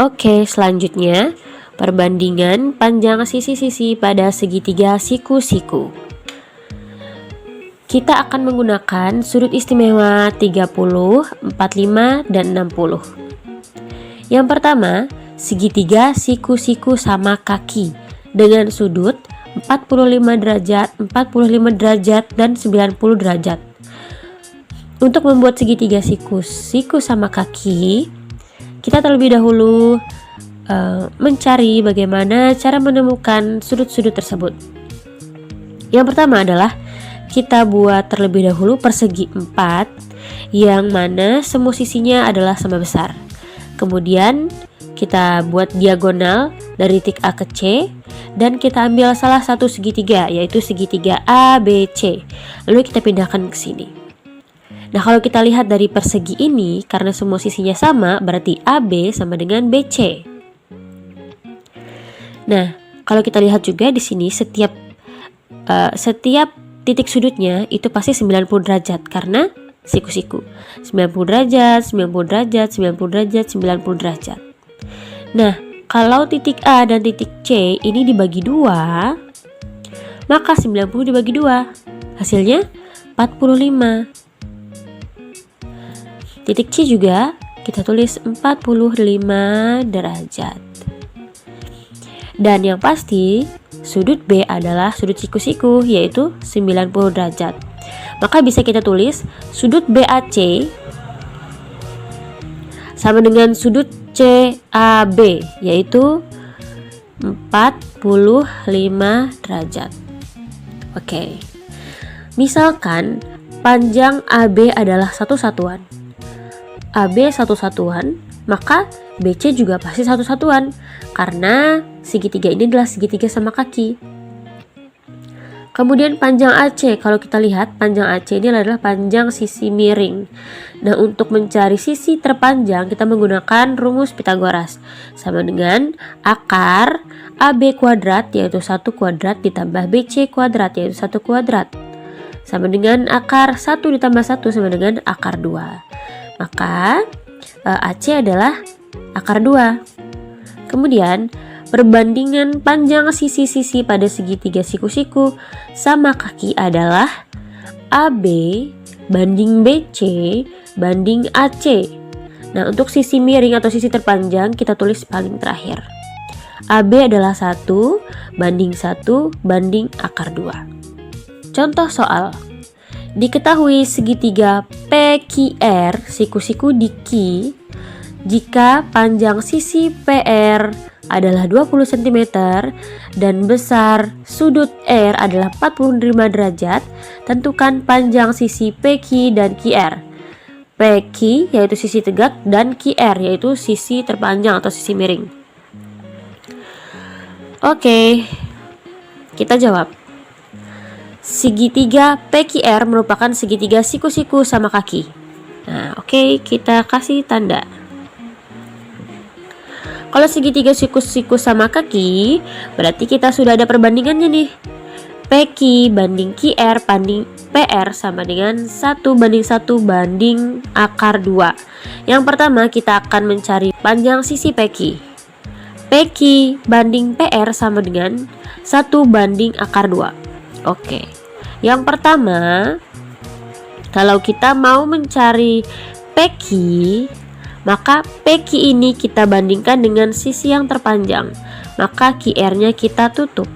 Oke, selanjutnya perbandingan panjang sisi-sisi pada segitiga siku-siku. Kita akan menggunakan sudut istimewa 30, 45, dan 60. Yang pertama, segitiga siku-siku sama kaki dengan sudut 45 derajat, 45 derajat, dan 90 derajat. Untuk membuat segitiga siku-siku sama kaki, kita terlebih dahulu mencari bagaimana cara menemukan sudut-sudut tersebut. Yang pertama adalah kita buat terlebih dahulu persegi 4 yang mana semua sisinya adalah sama besar. Kemudian kita buat diagonal dari titik A ke C dan kita ambil salah satu segitiga, yaitu segitiga ABC. Lalu kita pindahkan ke sini. Nah, kalau kita lihat dari persegi ini, karena semua sisinya sama, berarti AB sama dengan BC. Nah, kalau kita lihat juga di sini setiap titik sudutnya itu pasti 90 derajat karena siku-siku. 90 derajat, 90 derajat, 90 derajat, 90 derajat. Nah, kalau titik A dan titik C ini dibagi 2, maka 90 dibagi 2. Hasilnya 45. Titik C juga kita tulis 45 derajat. Dan yang pasti sudut B adalah sudut siku-siku, yaitu 90 derajat. Maka bisa kita tulis sudut BAC sama dengan sudut CAB, yaitu 45 derajat. Oke. Misalkan panjang AB adalah satu satuan, AB satu satuan, maka BC juga pasti satu satuan karena segitiga ini adalah segitiga sama kaki. Kemudian panjang AC, kalau kita lihat panjang AC ini adalah panjang sisi miring. Nah, untuk mencari sisi terpanjang kita menggunakan rumus Pythagoras sama dengan akar AB kuadrat yaitu 1 kuadrat ditambah BC kuadrat yaitu 1 kuadrat sama dengan akar 1 ditambah 1 sama dengan akar 2. Maka AC adalah akar 2. Kemudian perbandingan panjang sisi-sisi pada segitiga siku-siku sama kaki adalah AB banding BC banding AC. Nah, untuk sisi miring atau sisi terpanjang kita tulis paling terakhir. AB adalah 1 banding 1 banding akar 2. Contoh soal. Diketahui segitiga PQR siku-siku di Q jika panjang sisi PR adalah 20 cm dan besar sudut R adalah 45 derajat, tentukan panjang sisi PQ dan QR. PQ yaitu sisi tegak dan QR yaitu sisi terpanjang atau sisi miring. Oke, kita jawab. Segitiga PQR merupakan segitiga siku-siku sama kaki. Nah, oke, kita kasih tanda. Kalau segitiga siku-siku sama kaki, berarti kita sudah ada perbandingannya nih. PQ banding QR banding PR sama dengan 1 banding 1 banding akar 2. Yang pertama kita akan mencari panjang sisi PQ. PQ banding PR sama dengan 1 banding akar 2. Oke. Yang pertama, kalau kita mau mencari PQ, maka PQ ini kita bandingkan dengan sisi yang terpanjang, maka QR-nya kita tutup.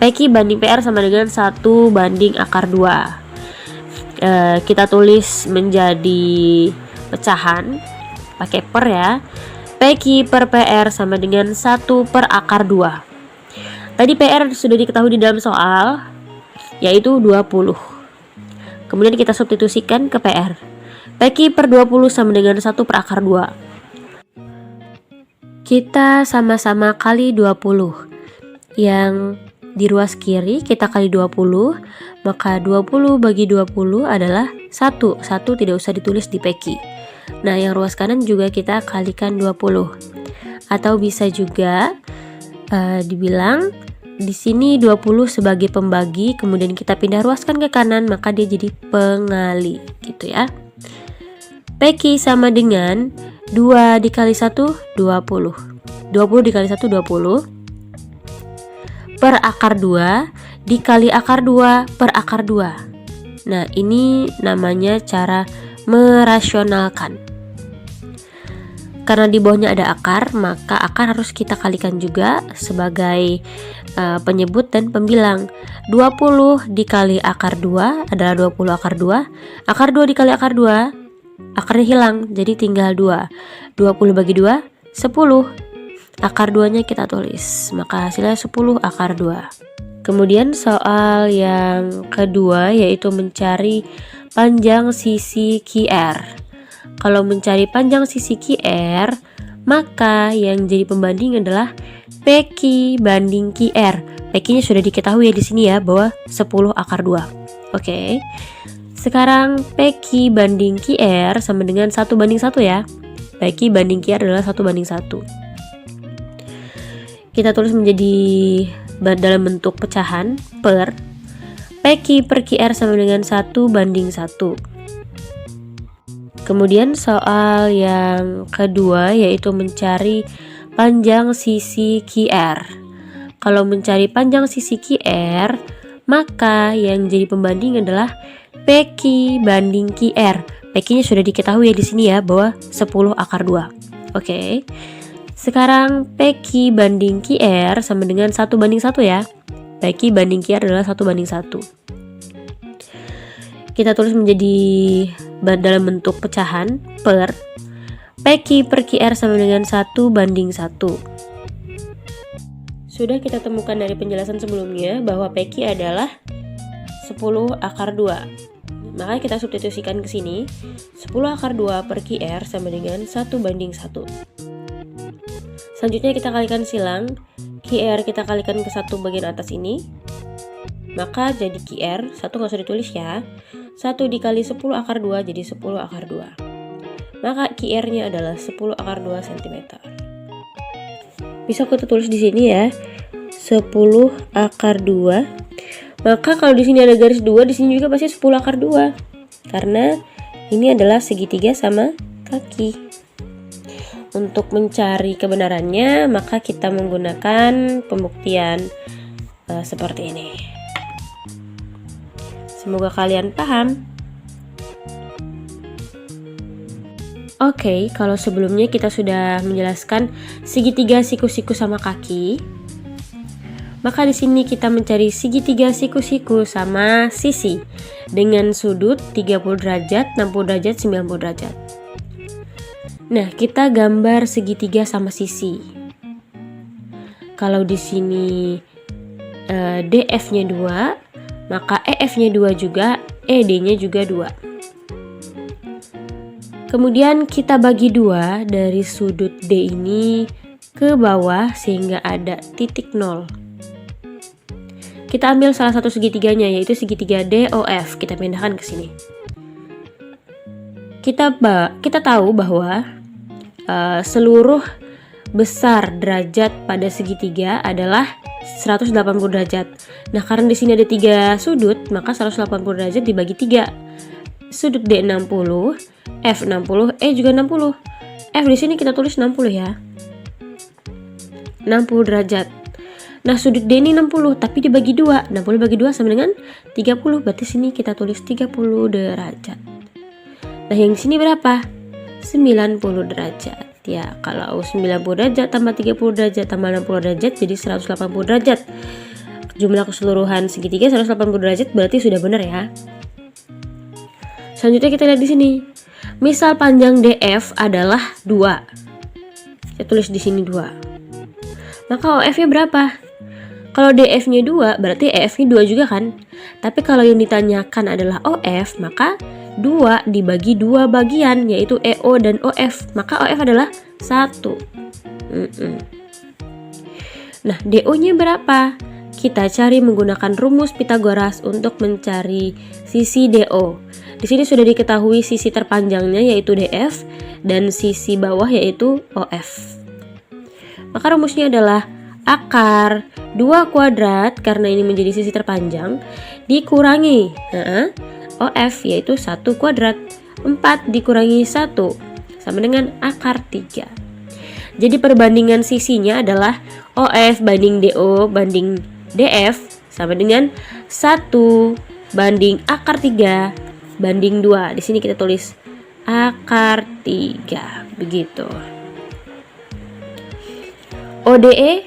PQ banding PR sama dengan 1 banding akar 2. Kita tulis menjadi pecahan pakai per ya. PQ per PR sama dengan 1 per akar 2. Tadi PR sudah diketahui di dalam soal, yaitu 20. Kemudian kita substitusikan ke PR. PQ per 20 sama dengan 1 per akar 2. Kita sama-sama kali 20. Yang di ruas kiri kita kali 20, maka 20 bagi 20 adalah 1. 1 tidak usah ditulis di PQ. Nah, yang ruas kanan juga kita kalikan 20. Atau bisa juga dibilang di sini 20 sebagai pembagi, kemudian kita pindah ruaskan ke kanan, maka dia jadi pengali gitu ya. PQ sama dengan 2 dikali 1, 20. 20 dikali 1, 20. Per akar 2 dikali akar 2 per akar 2. Nah, ini namanya cara merasionalkan. Karena di bawahnya ada akar, maka akar harus kita kalikan juga sebagai penyebut dan pembilang. 20 dikali akar 2 adalah 20 akar 2. Akar 2 dikali akar 2, akarnya hilang, jadi tinggal 2. 20 bagi 2, 10. Akar 2-nya kita tulis, maka hasilnya 10 akar 2. Kemudian soal yang kedua yaitu mencari panjang sisi QR. Kalau mencari panjang sisi QR, maka yang jadi pembanding adalah PQ banding QR. PQ-nya sudah diketahui ya di sini ya, bahwa 10 akar 2. Oke. Sekarang PQ banding QR sama dengan 1 banding 1 ya. PQ banding QR adalah 1 banding 1. Kita tulis menjadi dalam bentuk pecahan per PQ per QR sama dengan 1 banding 1. Kemudian soal yang kedua yaitu mencari panjang sisi QR. Kalau mencari panjang sisi QR, maka yang jadi pembanding adalah PQ banding QR. PQ-nya sudah diketahui ya di sini ya, bahwa 10 akar 2. Oke. Sekarang PQ banding QR sama dengan 1 banding 1 ya. PQ banding QR adalah 1 banding 1. Kita tulis menjadi dalam bentuk pecahan per PQ per QR sama dengan 1 banding 1. Sudah kita temukan dari penjelasan sebelumnya bahwa PQ adalah 10 akar 2. Maka kita substitusikan ke sini. 10 akar 2 per QR sama dengan 1 banding 1. Selanjutnya kita kalikan silang. QR kita kalikan ke satu bagian atas ini. Maka jadi QR, 1 nggak usah ditulis ya. 1 dikali 10 akar 2 jadi 10 akar 2. Maka QR-nya adalah 10 akar 2 cm. Bisa kita tulis di sini ya. 10 akar 2. Maka kalau di sini ada garis 2, di sini juga pasti 10 akar 2. Karena ini adalah segitiga sama kaki. Untuk mencari kebenarannya, maka kita menggunakan pembuktian seperti ini. Semoga kalian paham. Oke, kalau sebelumnya kita sudah menjelaskan segitiga siku-siku sama kaki, maka di sini kita mencari segitiga siku-siku sama sisi dengan sudut 30 derajat, 60 derajat, 90 derajat. Nah, kita gambar segitiga sama sisi. Kalau di sini DF-nya 2, maka EF-nya 2 juga, ED-nya juga 2. Kemudian kita bagi 2 dari sudut D ini ke bawah sehingga ada titik 0. Kita ambil salah satu segitiganya yaitu segitiga DOF, kita pindahkan ke sini. Kita tahu bahwa seluruh besar derajat pada segitiga adalah 180 derajat. Nah, karena di sini ada 3 sudut, maka 180 derajat dibagi 3. Sudut D 60, F 60, E juga 60. F di sini kita tulis 60 ya. 60 derajat. Nah, sudut D ini 60 tapi dibagi 2. 60 bagi 2 sama dengan 30. Berarti sini kita tulis 30 derajat. Nah, yang di sini berapa? 90 derajat. Ya, kalau 90 derajat tambah 30 derajat tambah 60 derajat jadi 180 derajat. Jumlah keseluruhan segitiga 180 derajat berarti sudah benar ya. Selanjutnya kita lihat di sini. Misal panjang DF adalah 2. Saya tulis di sini 2. Maka OF-nya berapa? Kalau DF-nya 2 berarti EF-nya 2 juga kan? Tapi kalau yang ditanyakan adalah OF, maka 2 dibagi 2 bagian yaitu EO dan OF, maka OF adalah 1. Nah, DO-nya berapa? Kita cari menggunakan rumus Pitagoras untuk mencari sisi DO. Di sini sudah diketahui sisi terpanjangnya yaitu DF dan sisi bawah yaitu OF. Maka rumusnya adalah akar 2 kuadrat karena ini menjadi sisi terpanjang dikurangi OF yaitu 1 kuadrat. 4 dikurangi 1 sama dengan akar 3. Jadi perbandingan sisinya adalah OF banding DO banding DF sama dengan 1 banding akar 3 banding 2. Di sini kita tulis akar 3. Begitu. ODE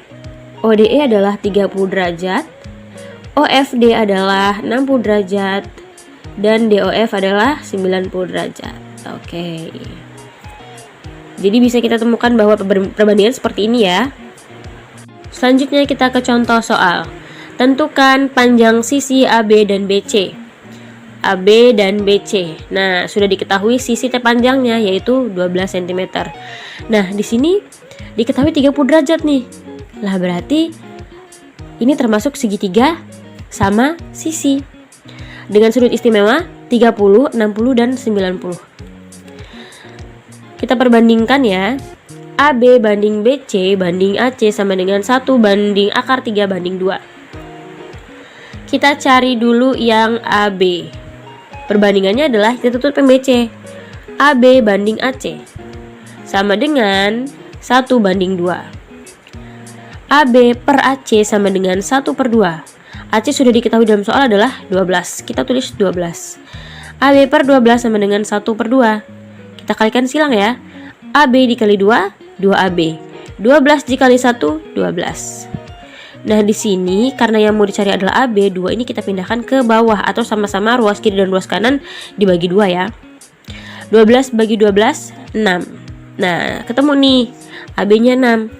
adalah 30 derajat, OFD adalah 60 derajat, dan DOF adalah 90 derajat. Oke. Jadi bisa kita temukan bahwa perbandingan seperti ini ya. Selanjutnya kita ke contoh soal. Tentukan panjang sisi AB dan BC. AB dan BC. Nah, sudah diketahui sisi terpanjangnya yaitu 12 cm. Nah, di sini diketahui 30 derajat nih. Lah berarti ini termasuk segitiga sama sisi. Dengan sudut istimewa 30, 60, dan 90. Kita perbandingkan ya. AB banding BC banding AC sama dengan 1 banding akar 3 banding 2. Kita cari dulu yang AB. Perbandingannya adalah kita tutup BC. AB banding AC sama dengan 1 banding 2. AB per AC sama dengan 1 per 2. AC sudah diketahui dalam soal adalah 12. Kita tulis 12. AB per 12 sama dengan 1 per 2. Kita kalikan silang ya. AB dikali 2, 2AB. 12 dikali 1, 12. Nah, di sini karena yang mau dicari adalah AB, 2 ini kita pindahkan ke bawah atau sama-sama ruas kiri dan ruas kanan dibagi 2 ya. 12 bagi 12, 6. Nah, ketemu nih. AB-nya 6.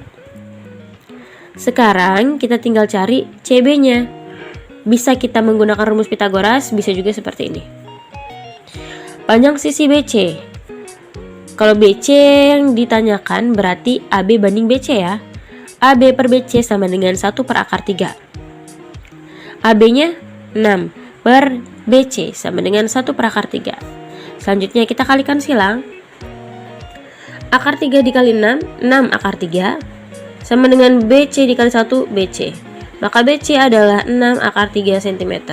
Sekarang kita tinggal cari CB-nya. Bisa kita menggunakan rumus Pitagoras, bisa juga seperti ini. Panjang sisi BC. Kalau BC yang ditanyakan berarti AB banding BC ya. AB per BC sama dengan 1 per akar 3. AB-nya 6 per BC sama dengan 1 per akar 3. Selanjutnya kita kalikan silang. Akar 3 dikali 6, 6 akar 3 sama dengan BC dikali 1, BC. Maka BC adalah 6 akar 3 cm.